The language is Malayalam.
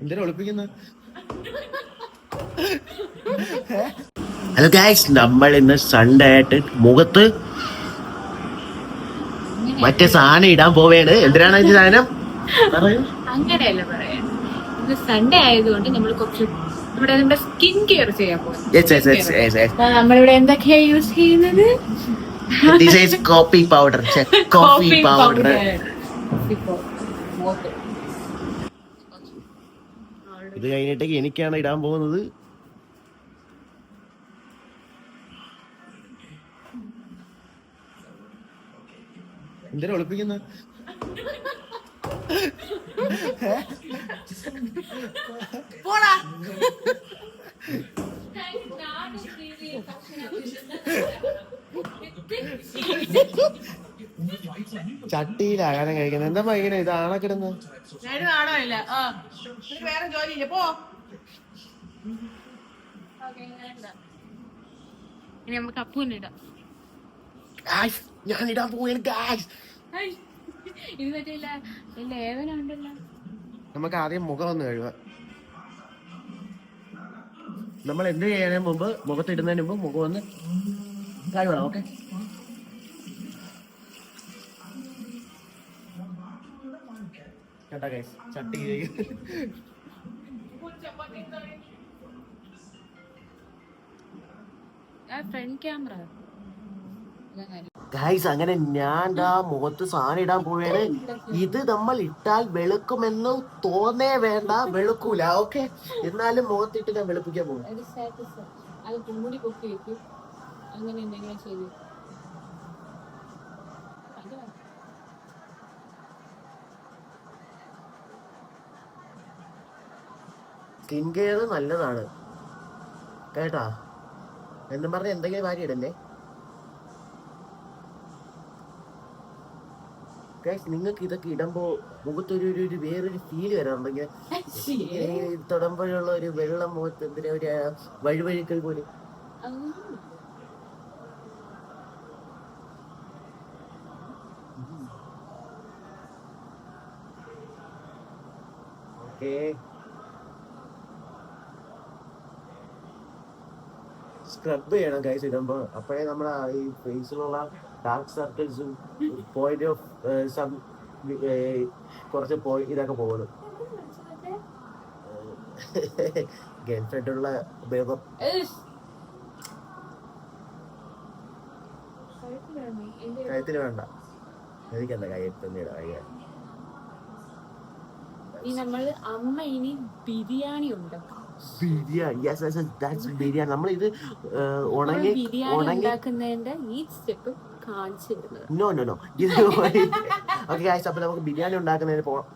എന്തിനാ ഒളിപ്പിക്കുന്ന? ഹലോ ഗൈസ്, നമ്മൾ ഇന്ന് സൺഡേ ആയിട്ട് മുഖത്ത് മറ്റേ സാധനം ഇടാൻ പോവേണ്. എന്തിനാണ് ഈ സാധനം? അങ്ങനെയല്ല പറയാ, ഇന്ന് സൺഡേ ആയതുകൊണ്ട് നമ്മൾ കുറച്ച് നമ്മുടെ സ്കിൻ കെയർ ചെയ്യാൻ പോകും. നമ്മളിവിടെ എന്തൊക്കെയാ യൂസ് ചെയ്യുന്നത്? Coffee powder. Coffee powder. ഇത് കഴിഞ്ഞിട്ടേക്ക് എനിക്കാണ് ഇടാൻ പോകുന്നത്. എന്തിനാ ഒളിപ്പിക്കുന്ന? ചട്ടിയിലാകാരം കഴിക്കുന്നത്. എന്താ ഇങ്ങനെ ഇത് ആണക്കിടുന്നത്? വേറെ ജോലിയില്ല, പോ. ഇനി നമുക്ക് അപ്പൂന്നിടാം. ഞാൻ ഇടാൻ പോവുകയാണ് ഗായ്സ്. ഇത് പറ്റില്ല, ലേവന ഉണ്ടല്ലോ. നമുക്ക് ആദ്യം മുഖം ഒന്ന് കഴുകാം. നമ്മൾ എന്ത് ചെയ്യുന്നതിന് മുമ്പ്, മുഖത്തിടുന്നതിന് മുമ്പ് മുഖം ഒന്ന് കഴുകണം. ഓക്കെ, കേട്ടാ ഗൈസ്? ചട്ടി ഫ്രണ്ട് ക്യാമറ ഗൈസ്, അങ്ങനെ ഞാൻ മുഖത്ത് സാധനം ഇടാൻ പോവുകയാണ്. ഇത് നമ്മൾ ഇട്ടാൽ വെളുക്കുമെന്ന് തോന്നേ വേണ്ട, വെളുക്കൂല. ഓക്കെ, എന്നാലും മുഖത്തിട്ട് ഞാൻ വെളുപ്പിക്കാൻ പോകും. സ്കിൻ കെയർ നല്ലതാണ് കേട്ടാ, എന്നും പറഞ്ഞ എന്തെങ്കിലും കാര്യം ഇടല്ലേ. നിങ്ങൾക്ക് ഇതൊക്കെ ഇടുമ്പോ മുഖത്തൊരു വേറൊരു ഫീല് വരാറുണ്ടെങ്കിൽ, തൊടുമ്പോഴുള്ള ഒരു വെള്ളം മുഖത്ത് എന്തിനാ ഒരു വഴുവഴുക്കൽ പോലെ. ഓക്കേ, സ്ക്രബ് ചെയ്യണം ഗൈസ് ഇടുമ്പോ. അപ്പോഴേ നമ്മുടെ ഈ ഫേസിലുള്ള ഡാർക്ക് സർക്കിൾസും പോയിന്റ് ഓഫ് കുറച്ച് ഇതൊക്കെ പോകുന്നു. ഗേൾ ഫ്രണ്ടുള്ള ഉപയോഗം. കഴുത്തിന് വേണ്ട, എനിക്കെന്താ കയ്യെത്തുന്നില്ല. നമ്മൾ അമ്മ ഇനി ബിരിയാണി ഉണ്ടാക്കും. ബിരിയാണി നമ്മൾ ഇത് ഉണങ്ങി ഉണ്ടാക്കുന്നതിന്റെ ഈ സ്റ്റെപ്പ് കാണിച്ചു തരുന്നത്. നോ. ഇത് ഓക്കെ ഗൈസ്, അപ്പൊ നമുക്ക് ബിരിയാണി ഉണ്ടാക്കുന്നതിന് പോകാം.